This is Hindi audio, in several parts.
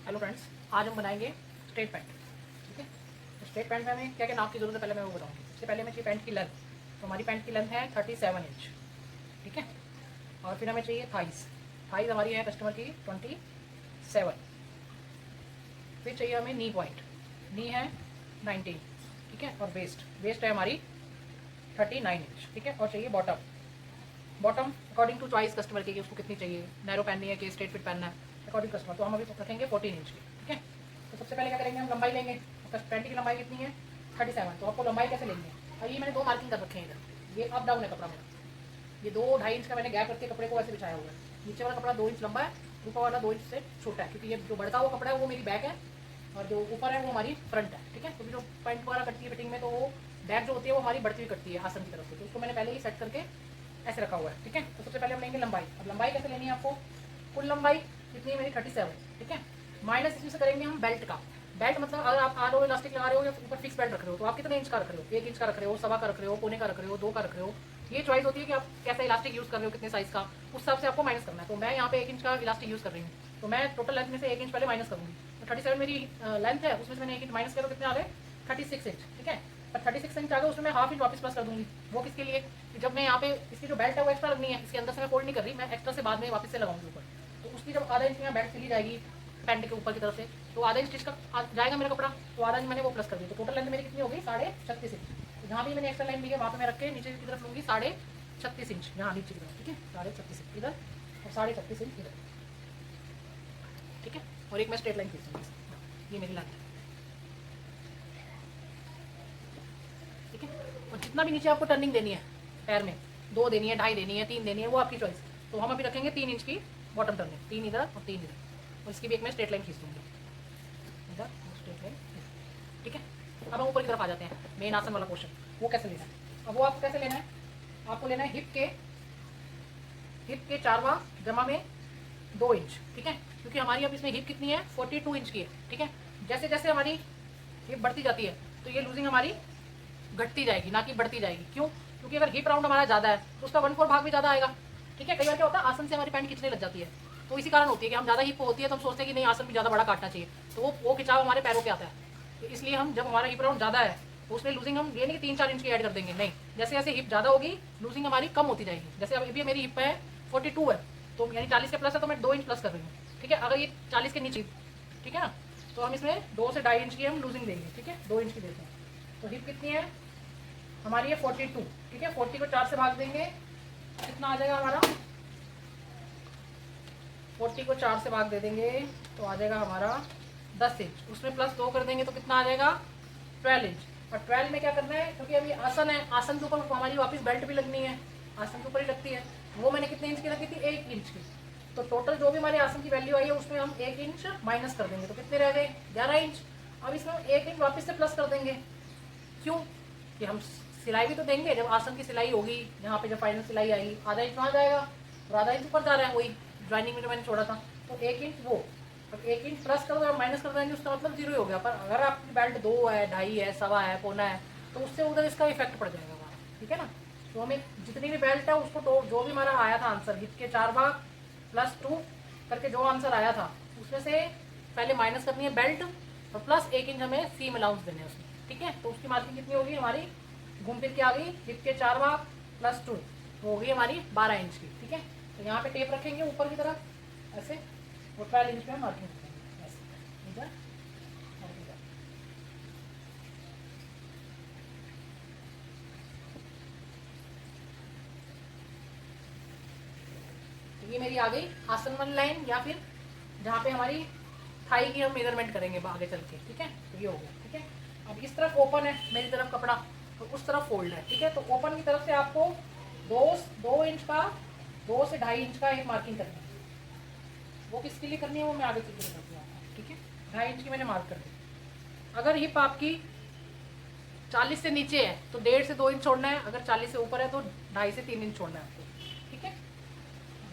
हेलो फ्रेंड्स, आज हम बनाएंगे स्ट्रेट पैंट। ठीक है, तो स्ट्रेट पैंट में हमें क्या क्या नाप की जरूरत है पहले मैं वो बताऊंगी। सबसे पहले हमें चाहिए पैंट की लेंथ। तो हमारी पैंट की लेंथ है 37 इंच। ठीक है, और फिर हमें चाहिए थाइस। थाइस हमारी है कस्टमर की 27। फिर चाहिए हमें नी पॉइंट। नी है 19। ठीक है, और वेस्ट वेस्ट है हमारी 39 इंच। ठीक है, और चाहिए bottom. Bottom according to choice customer की कि उसको कितनी चाहिए, नैरो पहननी है कि स्ट्रेट फिट पहनना है, अकॉर्डिंग कस्टमर। तो हम अभी रखेंगे 14 इंच की। ठीक है, तो सबसे पहले क्या करेंगे, हम लंबाई लेंगे। पैंट की लंबाई कितनी है 37। तो आपको लंबाई कैसे लेंगे, और ये मैंने 2 मार्किंग कर रखे हैं इधर। ये अप डाउन है कपड़ा मेरा। ये 2-2.5 इंच का मैंने गैप रख के कपड़े को ऐसे बिछाया हुआ है। नीचे वाला कपड़ा 2 इंच लंबा है, ऊपर वाला 2 इंच से छोटा है, क्योंकि ये जो बढ़ता हुआ कपड़ा है वो मेरी बैक है और जो ऊपर है वो हमारी फ्रंट है। ठीक है, क्योंकि जो पैंट वगैरह कटती है फिटिंग में, तो वो बैक जो होती है वो हमारी बढ़ती हुई कटती है आसन की तरफ से। तो उसको मैंने पहले ही सेट करके ऐसे रखा हुआ है। ठीक है, तो सबसे पहले हम लेंगे लंबाई। अब लंबाई कैसे लेनी है आपको, कुल लंबाई कितनी है मेरी 37। ठीक है, माइनस इसमें से करेंगे हम बेल्ट का। बेल्ट मतलब अगर आप आर इलास्टिक लगा रहे हो या ऊपर फिक्स बेल्ट रख रहे हो, तो आप कितने इंच का रख रहे हो, 1 इंच का रख रहे हो, 1.25 का रख रहे हो, पौने का रख रहे हो, 2 का रख रहे हो। ये चॉइस होती है कि आप कैसा इलास्टिक यूज़ कर रहे हो, कितने साइज का, उस हिसाब से आपको माइनस करना है। तो मैं यहाँ पे 1 इंच का इलास्टिक यूज़ कर रही हूँ, तो मैं टोटल लेंथ में से 1 इंच पहले माइनस करूँगी। तो 37 मेरी लेंथ है, उसमें से मैंने 1 इंच माइनस किया तो कितने आ गए 36 इंच। ठीक है, पर 36 इंच आ गए, उसमें मैं हाफ इंच वापस प्लस कर दूंगी। वो किसके लिए, कि जब मैं यहाँ पे इसकी जो बेल्ट है वो एक्स्ट्रा लगनी है, इसके अंदर से मैं फोल्ड नहीं कर रही, मैं एक्स्ट्रा से बाद में वापस से लगाऊंगी ऊपर। तो उसकी जब आधा इंच में बेल्ट सिली जाएगी पैंट के ऊपर की तरफ से, तो आधा इंच स्टिच का जाएगा मेरा कपड़ा, तो आधा इंच मैंने वो प्लस कर दिया। तो टोटल लेंथ मेरी कितनी होगी 36.5 इंच। तो जहाँ भी मैंने एक्स्ट्रा लाइन ली है वहाँ पे मैं रख के नीचे की तरफ लूँगी 36.5 इंच, यहाँ नीचे की तरफ। ठीक है, 36.5 इंच इधर और 36.5 इंच इधर। ठीक है, और एक मैं स्ट्रेट लाइन खींचूंगी, ये मेरी लाइन है। ठीक है, और जितना भी नीचे आपको टर्निंग देनी है पैर में, 2 देनी है, 2.5 देनी है, 3 देनी है, वो आपकी चॉइस। तो हम अभी रखेंगे 3 इंच की बॉटम टर्निंग, 3 इधर और 3 इधर, और इसकी भी एक मैं स्ट्रेट लाइन खींच दूँगी इधर, स्ट्रेट लाइन। ठीक है, अब हम ऊपर की तरफ आ जाते हैं, मेन आसन वाला पोर्शन। वो कैसे लेना है, अब वो आपको कैसे लेना है, आपको लेना है हिप के 4 भाग जमा में 2 इंच। ठीक है, क्योंकि हमारी अब इसमें हिप कितनी है 42 इंच की है। ठीक है, जैसे जैसे हमारी हिप बढ़ती जाती है तो ये लूजिंग हमारी घटती जाएगी, ना कि बढ़ती जाएगी। क्यों, क्योंकि अगर हिप राउंड हमारा ज़्यादा है तो उसका 1/4 भाग भी ज़्यादा आएगा। ठीक है, कई बार क्या होता है आसन से हमारी पैंट खिंचने लग जाती है, तो इसी कारण होती है कि हम ज़्यादा हिप होती है तो हम सोचते हैं कि नहीं आसन भी ज़्यादा बड़ा काटना चाहिए, तो वो खिंचाव हमारे पैरों पे आता है। तो इसलिए हम जब हमारा हिप राउंड ज़्यादा है तो उसमें लूजिंग हम ये नहीं कि 3-4 इंच की ऐड कर देंगे, नहीं, जैसे जैसे हिप ज़्यादा होगी लूजिंग हमारी कम होती जाएगी। जैसे अब अभी मेरी हिप है 42 है, तो यानी 40 के प्लस है, तो मैं 2 इंच प्लस कर रही हूँ। ठीक है, अगर ये 40 के नीचे, ठीक है ना, तो हम इसमें 2 से 2.5 इंच की हम लूजिंग देंगे। ठीक है, 2 इंच की देते हैं। तो हिप कितनी है हमारी है 42। ठीक है, 40 को 4 से भाग देंगे, कितना आ जाएगा हमारा, 40 को 4 से भाग दे देंगे तो आ जाएगा हमारा 10 इंच। उसमें प्लस 2 कर देंगे तो कितना आ जाएगा 12 इंच। और 12 में क्या करना है, क्योंकि अभी आसन है, आसन के ऊपर हमारी वापस बेल्ट भी लगनी है, आसन के ऊपर ही लगती है। वो मैंने कितने इंच की रखी थी 1 इंच की। तो टोटल जो भी हमारे आसन की वैल्यू आई है उसमें हम 1 इंच माइनस कर देंगे, तो कितने रह गए 11 इंच। अब इसमें 1 इंच वापस से प्लस कर देंगे। क्यों, कि हम सिलाई भी तो देंगे, जब आसन की सिलाई होगी यहाँ पे जब फाइनल सिलाई आएगी आधा इंच वहाँ जाएगा और आधा इंच ऊपर जा रहा है, वही ज्वाइनिंग में जो मैंने छोड़ा था। तो 1 इंच वो, अब 1 इंच प्लस कर दो या माइनस कर देंगे उसका मतलब 0 ही हो गया। पर अगर आपकी बेल्ट 2 है, 2.5 है, 1.25 है, पौना है, तो उससे उधर इसका इफेक्ट पड़ जाएगा हमारा। ठीक है ना, तो हमें जितनी भी बेल्ट है उसको तो जो भी हमारा आया था आंसर हिप के 4 भाग प्लस 2 करके जो आंसर आया था उसमें से पहले माइनस करनी है बेल्ट और प्लस 1 इंच हमें सीम अलाउंस देने हैं उसमें। ठीक है, तो उसकी मार्किंग कितनी होगी हमारी, घूम फिर के आ गई हिप के 4 भाग प्लस 2, तो हो गई हमारी 12 इंच की। ठीक है, तो यहाँ पे टेप रखेंगे ऊपर की तरफ ऐसे, और 12 इंच में मार्किंग करेंगे ऐसे इधर और इधर। तो ये मेरी आ गई आसन वाली लाइन, या फिर जहाँ पे हमारी थाई की हम मेजरमेंट करेंगे आगे चल के। ठीक है, तो ये हो गया। ठीक है, अब इस तरफ ओपन है मेरी तरफ कपड़ा, तो उस तरफ फोल्ड है। ठीक है, तो ओपन की तरफ से आपको 2 इंच का, 2 से 2.5 इंच का एक मार्किंग करनी है। वो किसके लिए करनी है वो मैं आगे चल के बताती हूँ आपको। ठीक है, 2.5 इंच की मैंने मार्क कर दी। अगर हिप आपकी 40 से नीचे है तो 1.5 से 2 इंच छोड़ना है, अगर 40 से ऊपर है तो 2.5 से 3 इंच छोड़ना है आपको। ठीक है,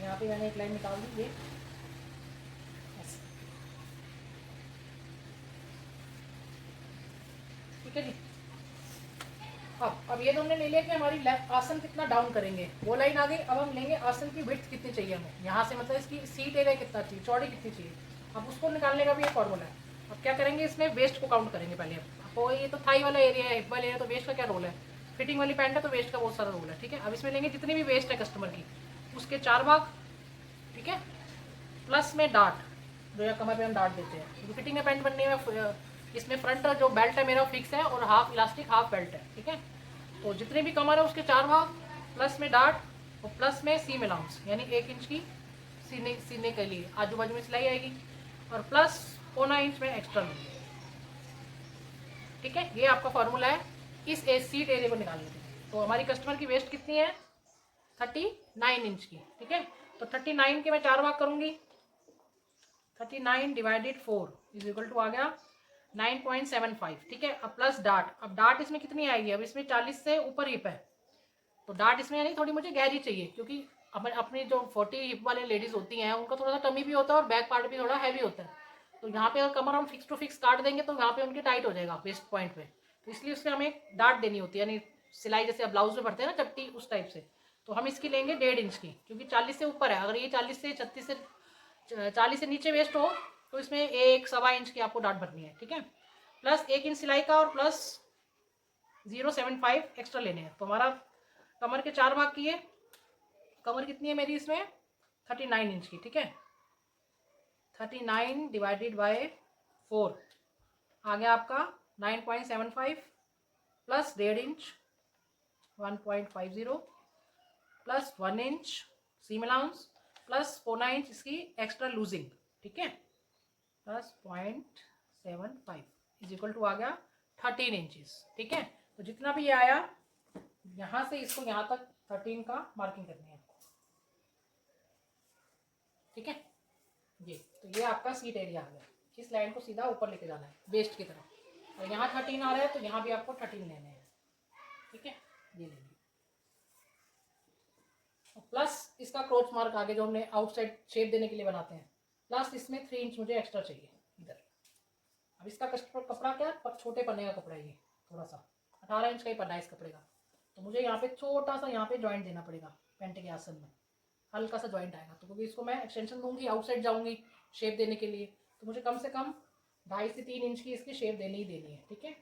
यहाँ पे मैंने एक लाइन निकाल दी ये ऐसे। ठीक है जी, अब ये तो हमने ले लिया कि हमारी आसन कितना डाउन करेंगे, वो लाइन आ गई। अब हम लेंगे आसन की विड्थ कितनी चाहिए हमें, यहाँ से मतलब इसकी सीट एरिया कितना चाहिए, चौड़ी कितनी चाहिए। अब उसको निकालने का भी एक फॉर्मूला है। अब क्या करेंगे, इसमें वेस्ट को काउंट करेंगे पहले। अब ये तो थाई वाला एरिया है, हिप वाला एरिया, तो वेस्ट का क्या रोल है, फिटिंग वाली पैंट है तो वेस्ट का बहुत सारा रोल है, ठीक है। अब इसमें लेंगे जितनी भी वेस्ट है कस्टमर की उसके 4 भाग, ठीक है, प्लस में डार्ट, जो या कमर पे हम डार्ट देते हैं, क्योंकि फिटिंग में पैंट बनने में इसमें फ्रंट जो बेल्ट है मेरा फिक्स है और हाफ इलास्टिक हाफ बेल्ट है, ठीक है। तो जितने भी कमर है उसके 4 भाग, प्लस में डार्ट और प्लस में सीम अलाउंस, यानी 1 इंच की सीने के लिए आजू बाजू में सिलाई आएगी, और प्लस 1.25 इंच में एक्स्ट्रा लूँगी, ठीक है। ये आपका फॉर्मूला है इस सीट एरिया को निकालने के लिए। तो हमारी कस्टमर की वेस्ट कितनी है, 39 इंच की, ठीक है। तो 39 के मैं 4 भाग करूँगी, 39 डिवाइडेड 4 इज इक्वल टू आ गया 9.75, ठीक है। अब प्लस डार्ट, अब डार्ट इसमें कितनी आएगी, अब इसमें 40 से ऊपर हिप है, तो डार्ट इसमें यानी थोड़ी मुझे गहरी चाहिए, क्योंकि अपनी जो 40 हिप वाले लेडीज होती हैं उनका थोड़ा सा टमी भी होता है और बैक पार्ट भी थोड़ा हैवी होता है। तो यहाँ पे अगर कमर हम फिक्स टू फिक्स काट देंगे तो यहाँ पे उनकी टाइट हो जाएगा वेस्ट पॉइंट पे, तो इसलिए उससे हमें डार्ट देनी होती है, यानी सिलाई जैसे अब ब्लाउज में भरते हैं ना चपटी, उस टाइप से। तो हम इसकी लेंगे 1.5 इंच की, क्योंकि 40 से ऊपर है। अगर ये 40 से 36 से 40 से नीचे वेस्ट हो तो इसमें 1 सवा इंच की आपको डार्ट भरनी है, ठीक है। प्लस 1 इंच सिलाई का और प्लस 0.75 एक्स्ट्रा लेने हैं। तो हमारा कमर के 4 भाग किए, कमर कितनी है मेरी इसमें 39 इंच की, ठीक है। 39 डिवाइडेड बाय 4 आ गया आपका 9.75 plus 1.5 inch 1.50 plus 1 inch seam allowance plus 0.25 inch इसकी एक्स्ट्रा लूजिंग, ठीक है, प्लस 0.75 इज इक्वल टू आ गया 13 इंचेस, ठीक है। तो जितना भी ये आया यहाँ से इसको यहाँ तक 13 का मार्किंग करनी है, ठीक है। तो ये आपका सीट एरिया आ गया। इस लाइन को सीधा ऊपर लेके जाना है वेस्ट की तरफ, और यहाँ 13 आ रहा है तो यहाँ भी आपको 13 लेने हैं, ठीक है। ये लेंगे प्लस इसका क्रोच मार्क आगे जो हमने आउटसाइड शेप देने के लिए बनाते हैं, प्लस इसमें 3 इंच मुझे एक्स्ट्रा चाहिए इधर। अब इसका कपड़ा क्या छोटे पन्ने का कपड़ा है, ये थोड़ा सा 18 इंच का ही पन्ना है इस कपड़े का, तो मुझे यहाँ पे छोटा सा यहाँ पे ज्वाइंट देना पड़ेगा पेंट के आसन में, हल्का सा ज्वाइंट आएगा। तो क्योंकि इसको मैं एक्सटेंशन दूंगी, आउटसाइड जाऊंगी शेप देने के लिए, तो मुझे कम से कम 2.5 से 3 इंच की इसकी शेप देनी ही देनी है, ठीक है।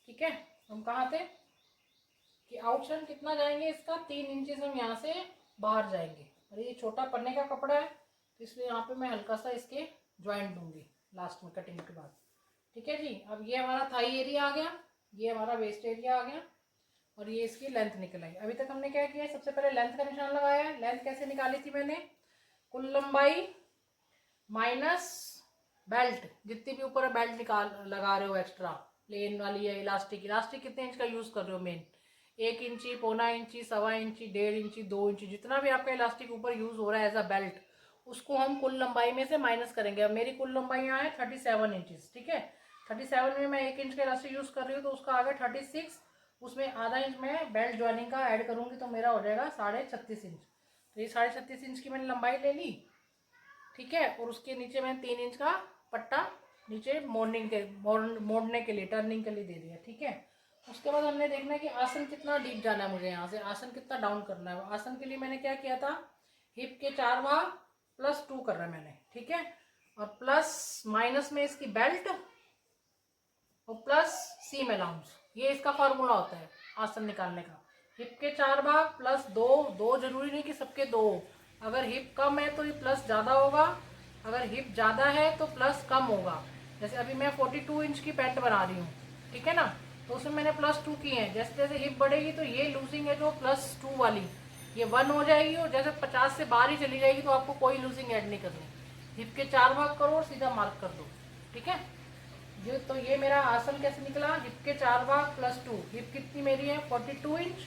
ठीक है, हम कहाँ थे कि आउटसाइड कितना जाएंगे इसका 3 इंचेस हम यहाँ से बाहर जाएंगे, और ये छोटा पन्ने का कपड़ा है तो इसलिए यहाँ पे मैं हल्का सा इसके ज्वाइंट दूंगी लास्ट में कटिंग के बाद, ठीक है जी। अब ये हमारा थाई एरिया आ गया, ये हमारा वेस्ट एरिया आ गया, और ये इसकी लेंथ निकल आई। अभी तक हमने क्या किया, सबसे पहले लेंथ का निशान लगाया है। लेंथ कैसे निकाली थी मैंने, कुल लंबाई माइनस बेल्ट, जितनी भी ऊपर बेल्ट निकाल लगा रहे हो एक्स्ट्रा प्लेन वाली है, इलास्टिक कितने इंच का यूज कर रहे हो, मेन 1 इंची 0.25 इंची 1.25 इंची 1.5 इंची 2 इंची, जितना भी आपका इलास्टिक ऊपर यूज हो रहा है एज अ बेल्ट, उसको हम कुल लंबाई में से माइनस करेंगे। अब मेरी कुल लंबाई यहाँ है 37 इंचेस, ठीक है। 37 में मैं 1 इंच का इलास्टिक यूज कर रही हूँ तो उसका आ गया 36, उसमें आधा इंच में बेल्ट ज्वाइनिंग का ऐड करूंगी तो मेरा हो जाएगा 36.5 इंच। तो ये 36.5 इंच की मैंने लंबाई ले ली, ठीक है। और उसके नीचे मैंने 3 इंच का पट्टा नीचे मोड़ने के लिए टर्निंग के लिए दे दिया, ठीक है। उसके बाद हमने देखना है कि आसन कितना डीप जाना है मुझे, यहाँ से आसन कितना डाउन करना है। आसन के लिए मैंने क्या किया था, हिप के 4 भाग प्लस 2 कर रहा है मैंने, ठीक है, और प्लस माइनस में इसकी बेल्ट और प्लस सीम अलाउंस, ये इसका फॉर्मूला होता है आसन निकालने का। हिप के 4 भाग प्लस 2 जरूरी नहीं कि सबके 2, अगर हिप कम है तो ये प्लस ज़्यादा होगा, अगर हिप ज़्यादा है तो प्लस कम होगा। जैसे अभी मैं 42 इंच की पैंट बना रही हूँ, ठीक है ना, तो उसमें मैंने प्लस 2 की है। जैसे जैसे हिप बढ़ेगी तो ये लूजिंग है जो प्लस 2 वाली ये 1 हो जाएगी, और जैसे 50 से बाहर ही चली जाएगी तो आपको कोई लूजिंग ऐड नहीं करनी। हिप के 4 भाग करो और सीधा मार्क कर दो, ठीक है। तो ये मेरा आसन कैसे निकला, हिप के 4 भाग प्लस 2, हिप कितनी मेरी है 42 इंच,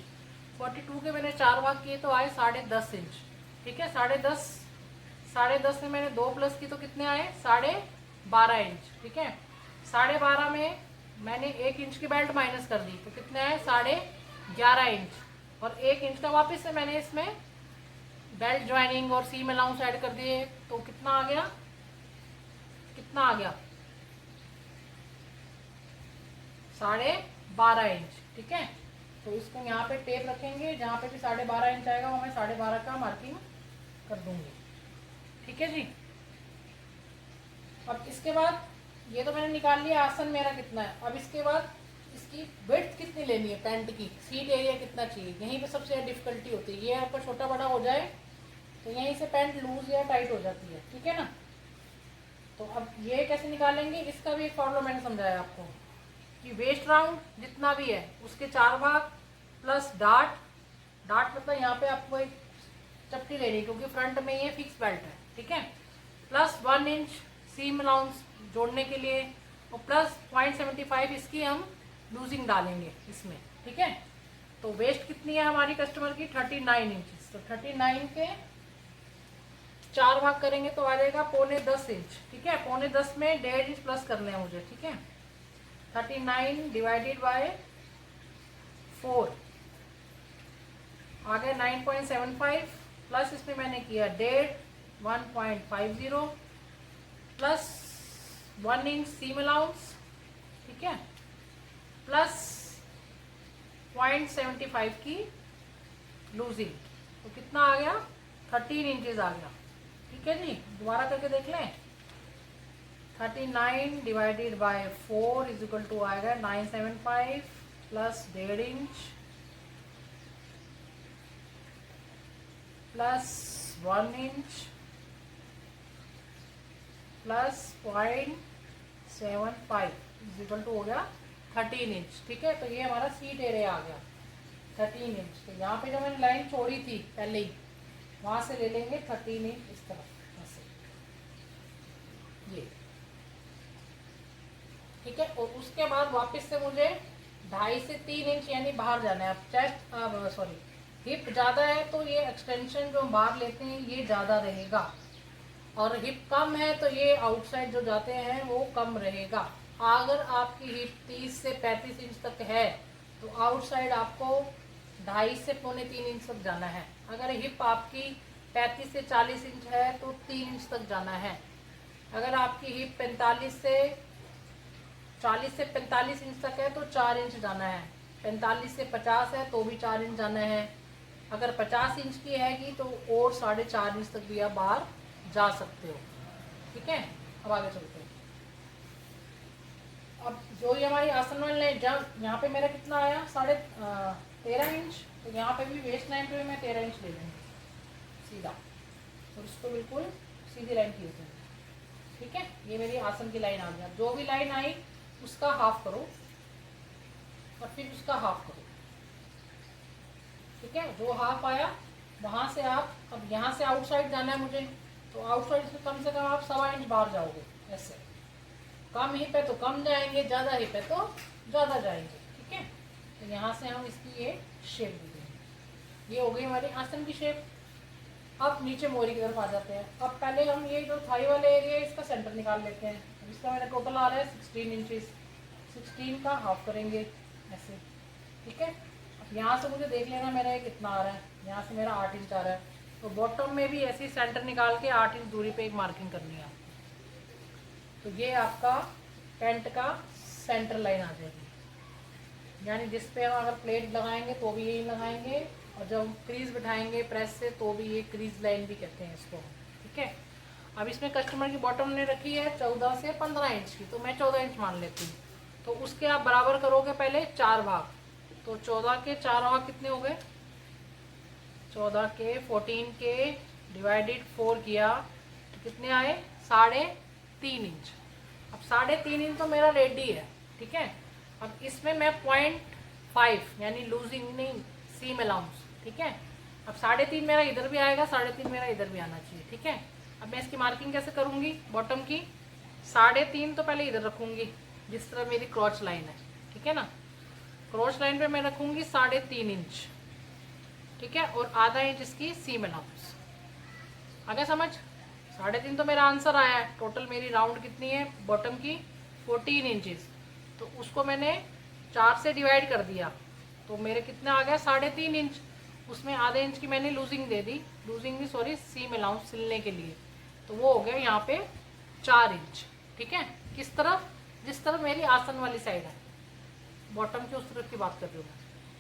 42 के मैंने 4 भाग किए तो आए 10.5 इंच, ठीक है। 10.5 में मैंने 2 प्लस की तो कितने आए 12.5 इंच, ठीक है। 12.5 में मैंने 1 इंच की बेल्ट माइनस कर दी तो कितने आए 11.5 इंच, और 1 इंच का वापस से मैंने इसमें बेल्ट ज्वाइनिंग और सीम अलाउंस ऐड कर दिए तो कितना आ गया 12.5 इंच, ठीक है। तो इसको यहाँ पे टेप रखेंगे, जहाँ पे भी 12.5 इंच आएगा वो मैं 12.5 का मार्किंग कर दूंगी। ठीक है जी। अब इसके बाद ये तो मैंने निकाल लिया आसन मेरा कितना है। अब इसके बाद इसकी विड्थ कितनी लेनी है पैंट की, सीट एरिया कितना चाहिए, यहीं पे सबसे ज़्यादा डिफिकल्टी होती है। ये आपका छोटा बड़ा हो जाए तो यहीं से पैंट लूज या टाइट हो जाती है। ठीक है ना। तो अब ये कैसे निकालेंगे, इसका भी एक फॉर्मूला मैंने समझाया आपको कि वेस्ट राउंड जितना भी है उसके 4 भाग प्लस डार्ट। डार्ट मतलब यहाँ पे आपको एक चपटी लेनी है क्योंकि फ्रंट में ये फिक्स बेल्ट है। ठीक है। प्लस 1 इंच सीम अलाउंस जोड़ने के लिए और प्लस 0.75 इसकी हम लूजिंग डालेंगे इसमें। ठीक है। तो वेस्ट कितनी है हमारी कस्टमर की 39 इंच। तो 39 के 4 भाग करेंगे तो आ जाएगा 9.25 इंच। ठीक है। 9.25 में 1.5 इंच प्लस करने हैं मुझे। ठीक है। 39 डिवाइडेड बाय 4 आ गया 9.75 प्लस इसमें मैंने किया 1.50 प्लस 1 इंच सीम अलाउंस। ठीक है। प्लस 0.75 की लूजिंग। तो कितना आ गया 13 इंचेस आ गया। ठीक है जी। दोबारा करके देख लें। 39 divided by 4 is equal to आएगा 975 plus 1.5 inch plus 1 inch plus 0.75 is equal to हो गया 13 इंच। ठीक है। तो ये हमारा सीट एरिया आ गया 13 इंच। तो यहाँ पे जो मैंने लाइन छोड़ी थी पहले ही वहां से ले लेंगे 13 इंच इस तरफ ऐसे ये। ठीक है। और उसके बाद वापस से मुझे 2.5 से 3 इंच यानी बाहर जाना है। अब चेस्ट सॉरी हिप ज़्यादा है तो ये एक्सटेंशन जो हम बाहर लेते हैं ये ज़्यादा रहेगा और हिप कम है तो ये आउटसाइड जो जाते हैं वो कम रहेगा। अगर आपकी हिप 30 से 35 इंच तक है तो आउटसाइड आपको 2.5 से 2.25 इंच तक जाना है। अगर हिप आपकी 35 से 40 इंच है तो 3 इंच तक जाना है। अगर आपकी हिप 40 से 45 इंच तक है तो 4 इंच जाना है। 45 से 50 है तो भी 4 इंच जाना है। अगर 50 इंच की हैगी तो और 4.5 इंच तक भी आप बाहर जा सकते हो। ठीक है। अब आगे चलते हैं। अब जो ये हमारी आसन वाली लाइन जब यहाँ पे मेरा कितना आया 13.5 इंच, तो यहाँ पे भी वेस्ट लाइन पे मैं 13 इंच ले लूँगी सीधा और इसको बिल्कुल सीधी लाइन खींच दूँगी। ठीक है। ये मेरी आसन की लाइन आ गया। जो भी लाइन आई उसका हाफ करो और फिर उसका हाफ करो। ठीक है। जो हाफ आया वहां से आप अब यहाँ से आउटसाइड जाना है मुझे तो आउटसाइड से कम आप 1.25 इंच बाहर जाओगे ऐसे। कम हिप है तो कम जाएंगे, ज़्यादा हिप है तो ज़्यादा जाएंगे। ठीक है। तो यहाँ से हम इसकी ये शेप दे देंगे। ये हो गई हमारी आसन की शेप। अब नीचे मोरी की तरफ आ जाते हैं। अब पहले हम ये जो थाई वाले एरिया है इसका सेंटर निकाल लेते हैं। इसका मेरा टोटल आ रहा है 16 इंचेस। 16 का हाफ करेंगे ऐसे। ठीक है। अब यहाँ से मुझे देख लेना मेरा ये कितना आ रहा है। यहाँ से मेरा 8 इंच आ रहा है तो बॉटम में भी ऐसे ही सेंटर निकाल के 8 इंच दूरी पे एक मार्किंग करनी है। तो ये आपका पैंट का सेंटर लाइन आ जाएगी। यानी जिस पे हम अगर प्लेट लगाएंगे तो भी यही लगाएंगे और जब क्रीज बिठाएंगे प्रेस से तो भी ये क्रीज लाइन भी कहते हैं इसको। ठीक है। अब इसमें कस्टमर की बॉटम ने रखी है 14 से 15 इंच की तो मैं 14 इंच मान लेती हूँ। तो उसके आप बराबर करोगे पहले 4 भाग। तो 14 के 4 भाग कितने हो गए 14 के 14 के डिवाइडेड 4 किया तो कितने आए 3.5 इंच। अब 3.5 इंच तो मेरा रेडी है। ठीक है। अब इसमें मैं 0.5 यानी लूजिंग नहीं सीम अलाउंस। ठीक है। अब 3.5 मेरा इधर भी आएगा, 3.5 मेरा इधर भी आना चाहिए। ठीक है। अब मैं इसकी मार्किंग कैसे करूँगी बॉटम की 3.5 तो पहले इधर रखूँगी जिस तरह मेरी क्रॉच लाइन है। ठीक है ना। क्रॉच लाइन पे मैं रखूँगी 3.5 इंच। ठीक है। और आधा इंच इसकी सीम अलाउंस। आगे समझ 3.5 तो मेरा आंसर आया है। टोटल मेरी राउंड कितनी है बॉटम की 14 इंचेस। तो उसको मैंने 4 से डिवाइड कर दिया तो मेरे कितना आ गया 3.5 इंच। उसमें आधे इंच की मैंने लूजिंग दे दी, लूजिंग नहीं सॉरी सीम अलाउंस सिलने के लिए। तो वो हो गया यहाँ पे 4 इंच। ठीक है। किस तरफ जिस तरफ मेरी आसन वाली साइड है बॉटम की उस तरफ की बात कर रही हूँ मैं।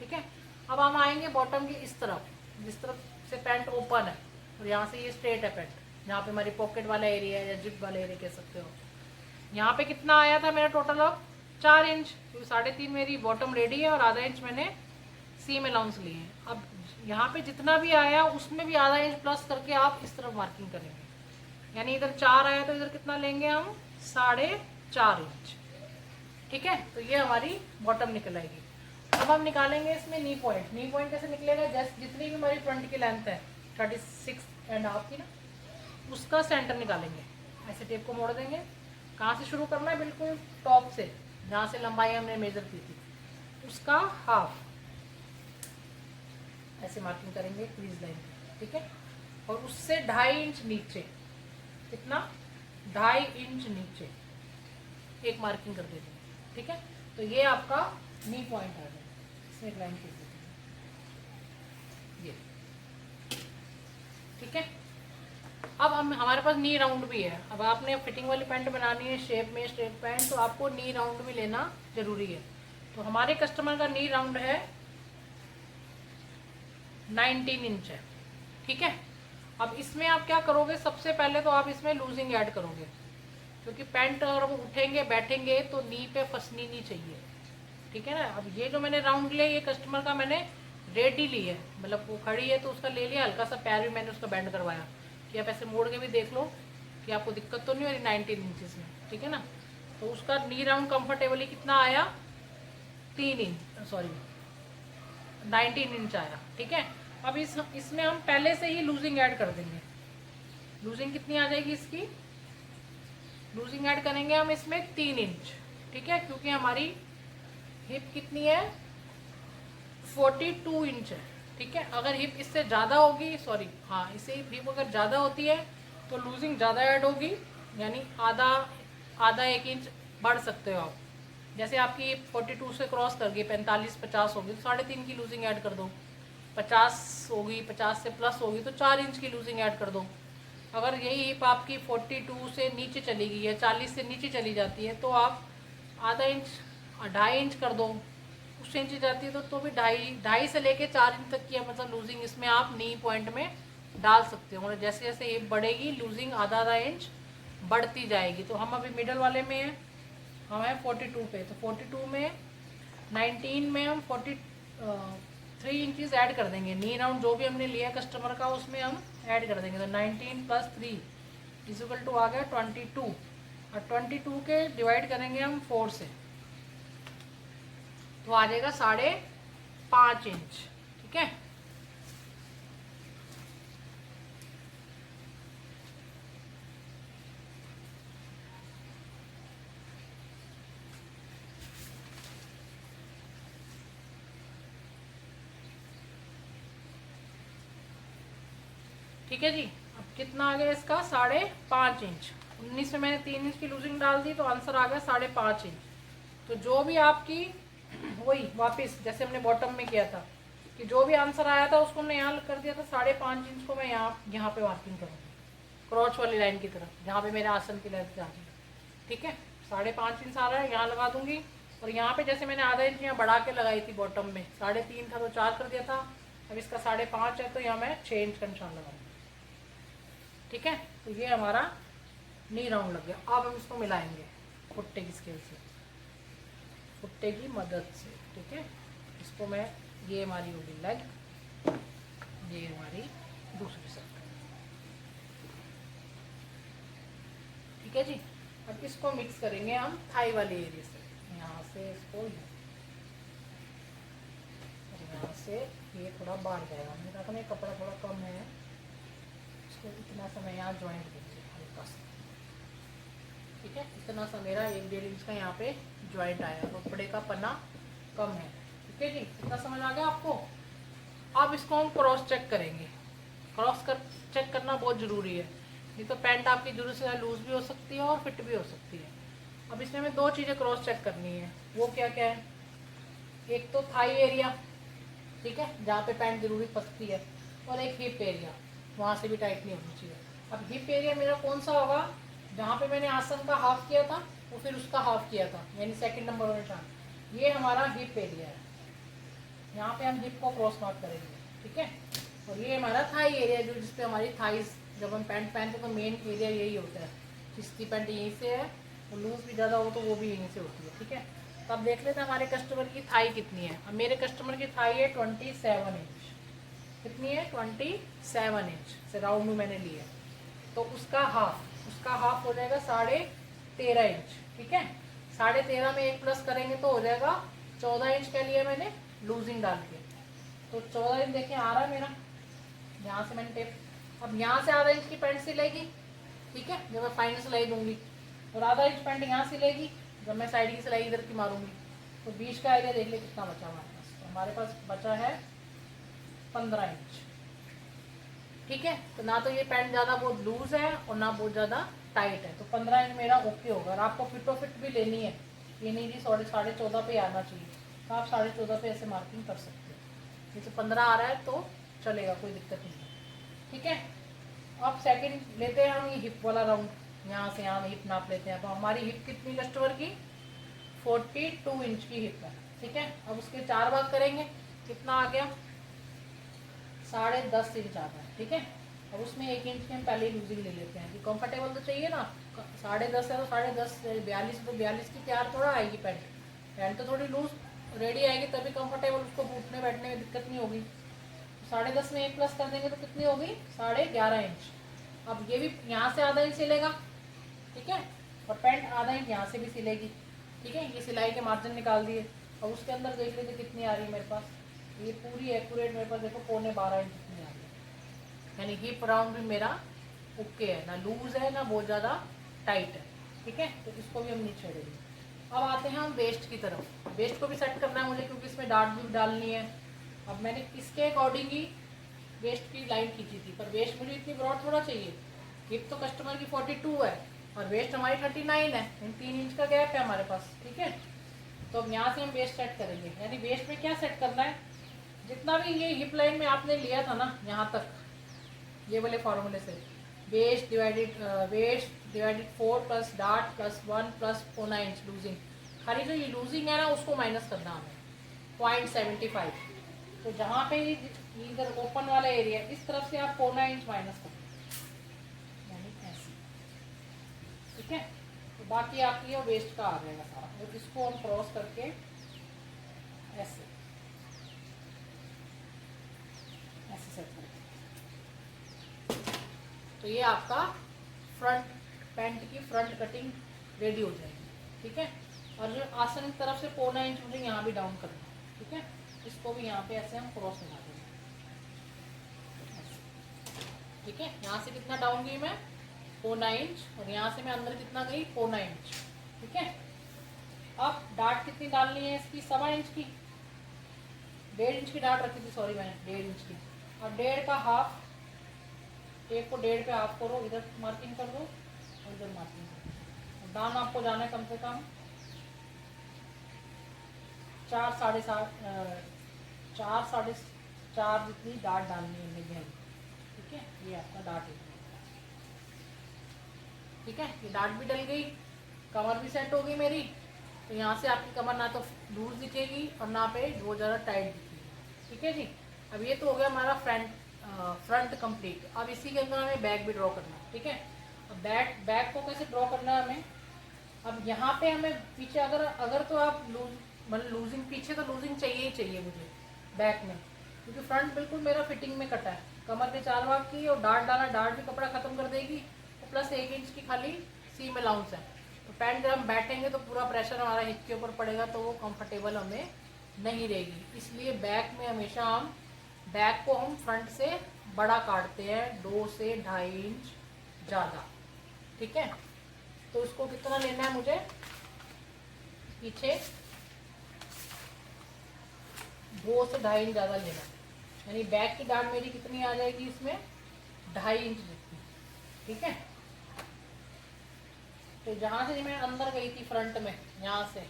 ठीक है। अब हम आएंगे बॉटम की इस तरफ, जिस तरफ से पैंट ओपन है और यहाँ से ये स्ट्रेट है पैंट, जहाँ पे हमारी पॉकेट वाला एरिया है या जिप वाला एरिया कह सकते हो। यहाँ पे कितना आया था मेरा टोटल अब 4 इंच, क्योंकि 3.5 मेरी बॉटम रेडी है और आधा इंच मैंने सीम अलाउंस लिए हैं। अब यहाँ पे जितना भी आया उसमें भी आधा इंच प्लस करके आप इस तरफ मार्किंग करेंगे, यानी इधर 4 आया तो इधर कितना लेंगे हम 4.5 इंच, ठीक है। तो ये हमारी बॉटम निकल आएगी। अब हम निकालेंगे इसमें नी पॉइंट। नी पॉइंट कैसे निकलेगा, जस्ट जितनी भी हमारी फ्रंट की लेंथ है 36.5 की ना, उसका सेंटर निकालेंगे। ऐसे टेप को मोड़ देंगे। कहाँ से शुरू करना है, बिल्कुल टॉप से, जहाँ से लंबाई हमने मेजर की थी उसका हाफ, ऐसे मार्किंग करेंगे क्रीज लाइन, ठीक है। और उससे 2.5 इंच नीचे, कितना 2.5 इंच नीचे एक मार्किंग कर देते हैं, ठीक है। तो ये आपका नी पॉइंट आ गया। इसमें एक लाइन खींच देते हैं, ये, ठीक है। अब हम हमारे पास नी राउंड भी है। अब आपने फिटिंग वाली पैंट बनानी है शेप में, स्ट्रेट पैंट, तो आपको नी राउंड भी लेना जरूरी है। तो हमारे कस्टमर का नी राउंड है 19 इंच है, ठीक है। अब इसमें आप क्या करोगे, सबसे पहले तो आप इसमें लूजिंग ऐड करोगे, क्योंकि पैंट अगर वो उठेंगे बैठेंगे तो नी पे फंसनी नहीं चाहिए, ठीक है ना। अब ये जो मैंने राउंड लिया, ये कस्टमर का मैंने रेडी ली है, मतलब वो खड़ी है तो उसका ले लिया, हल्का सा पैर भी मैंने उसका बैंड करवाया कि आप ऐसे मोड़ के भी देख लो कि आपको दिक्कत तो नहीं हो रही 19 इंचज़ में, ठीक है ना। तो उसका नी राउंड कंफर्टेबली कितना आया 19 इंच आया, ठीक है। अब इसमें हम पहले से ही लूजिंग ऐड कर देंगे। लूजिंग कितनी आ जाएगी इसकी, लूजिंग ऐड करेंगे हम इसमें 3 इंच, ठीक है, क्योंकि हमारी हिप कितनी है 42 इंच है, ठीक है। अगर हिप इससे ज़्यादा होगी, इससे हिप अगर ज़्यादा होती है तो लूजिंग ज़्यादा ऐड होगी, यानी आधा 1 इंच बढ़ सकते हो आप। जैसे आपकी हिप 42 से क्रॉस कर गई 45-50 होगी तो 3.5 की लूजिंग ऐड कर दो। 50 होगी, 50 से प्लस होगी तो 4 इंच की लूजिंग ऐड कर दो। अगर यही हिप आपकी 42 से नीचे चली गई है, 40 से नीचे चली जाती है, तो आप आधा इंच 2.5 इंच कर दो। उससे इंच जाती है तो भी 2.5 से लेके 4 इंच तक की मतलब लूजिंग इसमें आप नी पॉइंट में डाल सकते हो। मतलब जैसे जैसे हिप बढ़ेगी लूजिंग आधा इंच बढ़ती जाएगी। तो हम अभी मिडल वाले में हैं, हम हैं 42 पे, तो 42 में 19 में हम 43 इंचज़ ऐड कर देंगे। नी राउंड जो भी हमने लिया कस्टमर का उसमें हम ऐड कर देंगे। तो 19 + 3 = आ गया 22, और 22 के डिवाइड करेंगे हम 4 से, तो आ जाएगा 5.5 इंच, ठीक है। ठीक है जी। अब कितना आ गया इसका 5.5 इंच। 19 में मैंने 3 इंच की लूजिंग डाल दी तो आंसर आ गया 5.5 इंच। तो जो भी आपकी वही वापस जैसे हमने बॉटम में किया था कि जो भी आंसर आया था उसको हमने यहाँ कर दिया था 5.5 इंच को मैं यहाँ पे मार्किंग करूँगी क्रॉच वाली लाइन की तरफ, जहाँ पे मेरे आसन की लेंथ जा रही है, ठीक है। 5.5 इंच आ रहा है, यहाँ लगा दूंगी। और यहाँ पे जैसे मैंने आधा इंच यहाँ बढ़ा के लगाई थी बॉटम में, 3.5 था तो 4 कर दिया था। अब इसका 5.5 है तो यहाँ मैं 6 इंच का निशान लगाऊंगी, ठीक है। तो ये हमारा नी राउंड लग गया। अब हम इसको मिलाएंगे फुट्टे की स्केल से, फुट्टे की मदद से, ठीक है। इसको मैं, ये हमारी होगी लेग, ये हमारी दूसरी साइड, ठीक है जी। अब इसको मिक्स करेंगे हम थाई वाले एरिया से, यहाँ से इसको यहाँ से ये थोड़ा बाहर जाएगा। मेरा अपने कपड़ा थोड़ा कम है, इसको इतना सा मैं यहाँ ज्वाइंट देंगे हल्का सा, ठीक है। इतना सा मेरा 1-1.5 इंच का यहाँ पे ज्वाइंट आया, कपड़े का पन्ना कम है, ठीक है जी। इतना समझ आ गया आपको। अब इसको हम क्रॉस चेक करेंगे। चेक करना बहुत ज़रूरी है, नहीं तो पैंट आपकी जरूरत से लूज भी हो सकती है और फिट भी हो सकती है। अब इसमें हमें 2 चीज़ें क्रॉस चेक करनी है। वो क्या क्या है, एक तो थाई एरिया, ठीक है, जहाँ पे पैंट जरूरी फंसती है, और एक हिप एरिया, वहाँ से भी टाइट नहीं होनी चाहिए। अब हिप एरिया मेरा कौन सा होगा, जहाँ पे मैंने आसन का हाफ किया था वो फिर उसका हाफ किया था, यानी 2nd नंबर वाला निशान, ये हमारा हिप एरिया है, यहाँ पे हम हिप को क्रॉस मार्क करेंगे, ठीक है। और ये हमारा थाई एरिया जो जिस पे हमारी थाइस, जब हम पैंट पहनते तो मेन एरिया यही होता है। जिसकी पैंट यहीं से है, तो लूज भी ज़्यादा हो तो वो भी यहीं से होती है, ठीक है। तो अब देख लेते हैं हमारे कस्टमर की थाई कितनी है। अब मेरे कस्टमर की थाई है 27 इंच। कितनी है? 27 इंच से राउंड में मैंने ली है। तो उसका हाफ हो जाएगा 13.5 इंच, ठीक है। 13.5 में 1 प्लस करेंगे तो हो जाएगा 14 इंच के लिए मैंने लूजिंग डाल के। तो 14 इंच देखिए आ रहा है मेरा, यहाँ से मैंने टेप। अब यहाँ से आधा इंच की पैंट सिलेगी, ठीक है, जब मैं फाइनल सिलाई दूंगी। और आधा इंच पैंट यहाँ सिलेगी जब मैं साइड की सिलाई इधर की मारूंगी। तो बीच का एरिया देख ले कितना बचा हमारे पास। तो हमारे पास बचा है 15 इंच, ठीक है। तो ना तो ये पैंट ज़्यादा बहुत लूज है और ना बहुत ज़्यादा टाइट है। तो 15 इंच मेरा ओके होगा। और आपको फिटो फिट भी लेनी है, ये नहीं जी 14.5 पे आना चाहिए, तो आप 14.5 पे ऐसे मार्किंग कर सकते हो। जैसे 15 आ रहा है तो चलेगा, कोई दिक्कत नहीं है, ठीक है। अब सेकंड लेते हैं हम ये हिप वाला राउंड। यहाँ से यहाँ हिप नाप लेते हैं। तो हमारी हिप कितनी कस्टमर की? 42 इंच की हिप है, ठीक है। अब उसके 4 भाग करेंगे, कितना आ गया? 10.5 इंच आता है, ठीक है। अब उसमें 1 इंच की हम पहले ही लूजिंग ले लेते हैं कि कंफर्टेबल तो चाहिए ना। 10.5 है तो 10.5, 42 तो 42 की तैयार थोड़ा आएगी पैंट। पैंट तो थोड़ी लूज रेडी आएगी तभी कंफर्टेबल, उसको घूटने बैठने में दिक्कत नहीं होगी। 10.5 में 1 प्लस कर देंगे तो कितनी होगी? 11.5 इंच। अब ये भी यहाँ से आधा इंच सिलेगा, ठीक है। और पैंट आधा इंच यहाँ से भी सिलेगी, ठीक है। ये सिलाई के मार्जिन निकाल दिए। अब उसके अंदर देख लीजिए कितनी आ रही है मेरे पास। ये पूरी एक्यूरेट मेरे पास देखो 12.25 इंच कितनी आ रही है। यानी हिप राउंड भी मेरा ओके है, ना लूज है ना बहुत ज़्यादा टाइट है, ठीक है। तो इसको भी हम नहीं छेड़ेंगे। अब आते हैं हम वेस्ट की तरफ। वेस्ट को भी सेट करना है मुझे, क्योंकि इसमें डार्ट भी डालनी है। अब मैंने इसके अकॉर्डिंग ही वेस्ट की लाइन खींची थी, पर वेस्ट मुझे इतनी ब्रॉड थोड़ा चाहिए। हिप तो कस्टमर की 42 है और वेस्ट हमारी 39 है, 3 इंच का गैप है हमारे पास, ठीक है। तो अब यहाँ से हम वेस्ट सेट करेंगे। यानी वेस्ट में क्या सेट करना है? जितना भी ये हिप लाइन में आपने लिया था ना यहाँ तक, ये वाले फॉर्मूले से, waist divided 4 plus dart plus 1 plus 4 inch loosing. खाली जो ये लूजिंग है ना उसको माइनस करना हमें 0.75। तो जहाँ पे इधर ओपन वाला एरिया इस तरफ से आप 4 इंच माइनस कर दो, यानी ऐसे, ठीक है। तो बाकी आपकी ये वेस्ट का आ जाएगा सारा। और इसको हम क्रॉस करके ऐसे सेट करेंगे। तो ये आपका फ्रंट पैंट की फ्रंट कटिंग रेडी हो जाएगी, ठीक है। और जो आसन की तरफ से 4 इंच मुझे यहाँ भी डाउन करना है, ठीक है। इसको भी यहाँ पे ऐसे हम क्रॉस लगा देंगे, ठीक है। यहाँ से कितना डाउन गई मैं? 4 इंच। और यहाँ से मैं अंदर कितना गई? 4 इंच, ठीक है। अब डार्ट कितनी डालनी है इसकी? 1.25 इंच की, 1.5 इंच की डार्ट रखी थी, सॉरी मैंने 1.5 इंच की। और 1.5 का हाफ, एक को 1.5 पे हाफ करो, इधर मार्किंग कर दो और इधर मार्किंग कर दो। डाउन आपको जाना है कम से कम 4 साढ़े 4 जितनी डार्ट डालनी है गहरी, ठीक है। ये आपका डार्ट है, ठीक है। ये डार्ट भी डल गई, कमर भी सेट हो गई मेरी। तो यहाँ से आपकी कमर ना तो लूज दिखेगी और ना पे बहुत ज़्यादा टाइट दिखेगी, ठीक है जी। अब ये तो हो गया हमारा फ्रंट कंप्लीट। अब इसी के अंदर हमें बैक भी ड्रॉ करना है, ठीक है। अब बैक को कैसे ड्रॉ करना है हमें? अब यहाँ पे हमें पीछे अगर तो आप मतलब लूजिंग, पीछे तो लूजिंग चाहिए ही चाहिए मुझे बैक में, क्योंकि फ्रंट बिल्कुल मेरा फिटिंग में कटा है। कमर ने 4 भाग की और डार्ट डाला, डार्ट भी कपड़ा खत्म कर देगी। तो प्लस 1 इंच की खाली सीम अलाउंस है। तो पैंट जब हम बैठेंगे तो पूरा प्रेशर हमारा हिप के ऊपर पड़ेगा, तो वो कंफर्टेबल हमें नहीं रहेगी। इसलिए बैक में हमेशा हम बैक को हम फ्रंट से बड़ा काटते हैं, 2 से 2.5 इंच ज़्यादा, ठीक है। तो इसको कितना लेना है मुझे? पीछे 2 से 2.5 इंच ज़्यादा लेना है। यानी बैक की डार्ट मेरी कितनी आ जाएगी इसमें? 2.5 इंच जितनी, ठीक है। तो जहाँ से मैं अंदर गई थी फ्रंट में, यहाँ से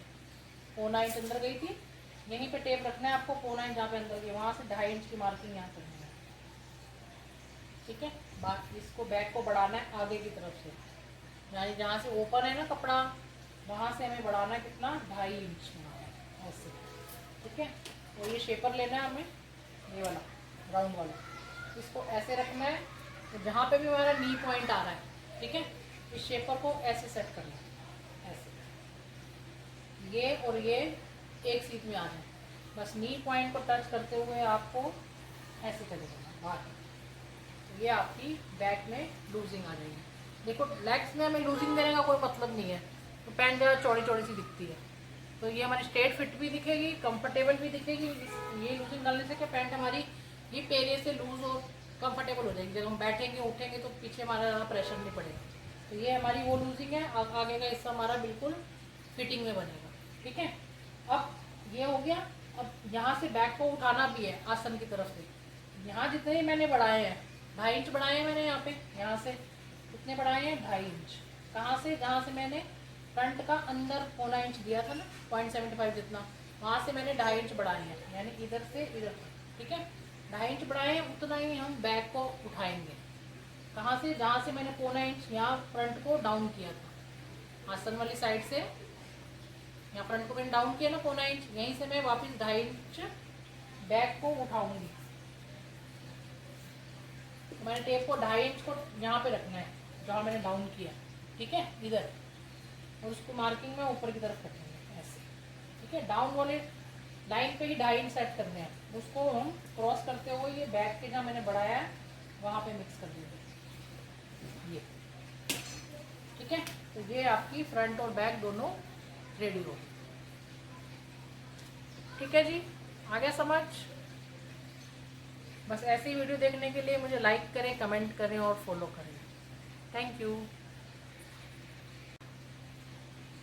4 इंच अंदर गई थी, यहीं पे टेप रखना है आपको। 4 इंच जहाँ पे अंदर गई वहाँ से 2.5 इंच की मार्किंग यहाँ करनी है, ठीक है। बाकी इसको बैक को बढ़ाना है आगे की तरफ से, यानी जहाँ से ओपन है ना कपड़ा, वहाँ से हमें बढ़ाना है कितना? 2.5 इंच ऐसे, ठीक है। और ये शेपर लेना है हमें, ये वाला राउंड वाला, इसको ऐसे रखना है। तो जहाँ पे भी हमारा नी पॉइंट आ रहा है, ठीक है, इस शेपर को ऐसे सेट करना है, ऐसे, ये और ये एक सीट में आ जाए। बस नी पॉइंट को टच करते हुए आपको ऐसे चले जाना बाहर। तो ये आपकी बैक में लूजिंग आ जाएगी। देखो लेग्स में हमें लूजिंग देने का कोई मतलब नहीं है, तो पैंट ज़्यादा चौड़ी चौड़ी सी दिखती है। तो ये हमारी स्ट्रेट फिट भी दिखेगी, कंफर्टेबल भी दिखेगी। ये लूजिंग डालने से क्या पैंट हमारी हिप एरिया से लूज और कंफर्टेबल हो जाएगी। जब हम बैठेंगे उठेंगे तो पीछे हमारा ज़्यादा प्रेशर नहीं पड़ेगा। तो ये हमारी वो लूजिंग है। अब आगे का हिस्सा हमारा बिल्कुल फिटिंग में बनेगा, ठीक है। अब ये हो गया। अब यहाँ से बैक को उठाना भी है आसन की तरफ से। यहाँ जितने ही मैंने बढ़ाए हैं, 2.5 इंच बढ़ाए हैं मैंने। यहाँ पे यहाँ से कितने बढ़ाए हैं, 2.5 इंच। कहाँ से, जहाँ से मैंने फ्रंट का अंदर 0.25 इंच दिया था ना, 0.75 जितना, वहाँ से मैंने 2.5 इंच बढ़ाए हैं, यानी इधर से इधर तक, ठीक है। 2.5 इंच बढ़ाए हैं, उतना ही हम बैक को उठाएंगे। कहाँ से, जहाँ से मैंने 0.25 इंच यहाँ फ्रंट को डाउन किया था, आसन वाली साइड से यहाँ फ्रंट को मैंने डाउन किया ना 0.25 इंच, यहीं से मैं वापस 2.5 इंच बैक को उठाऊंगी। तो मैंने टेप को 2.5 इंच को यहाँ पे रखना है जहाँ मैंने डाउन किया, ठीक है, इधर। और उसको मार्किंग में ऊपर की तरफ रखेंगे ऐसे, ठीक है। डाउन वाले लाइन पे ही 2.5 इंच सेट करने हैं। उसको हम क्रॉस करते हुए ये बैक के जहाँ मैंने बढ़ाया है वहाँ पे मिक्स कर देंगे, ये, ठीक है। तो ये आपकी फ्रंट और बैक दोनों रेडी हो गई, ठीक है जी। आ गया समझ। बस ऐसी वीडियो देखने के लिए मुझे लाइक करें, कमेंट करें और फॉलो करें। Thank you.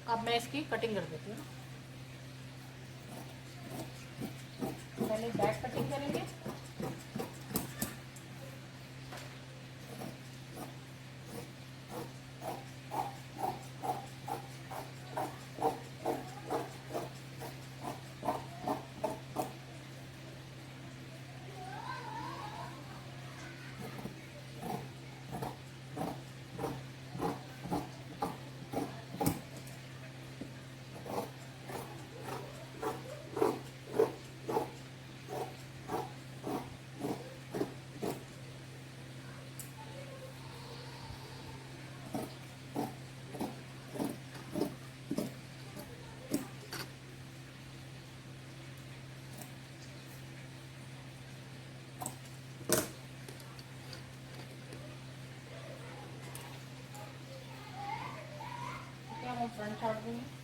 अब मैं इसकी कटिंग कर देती हूँ। पहले बैक कटिंग करेंगे। हम फ्रंट छाट देंगे।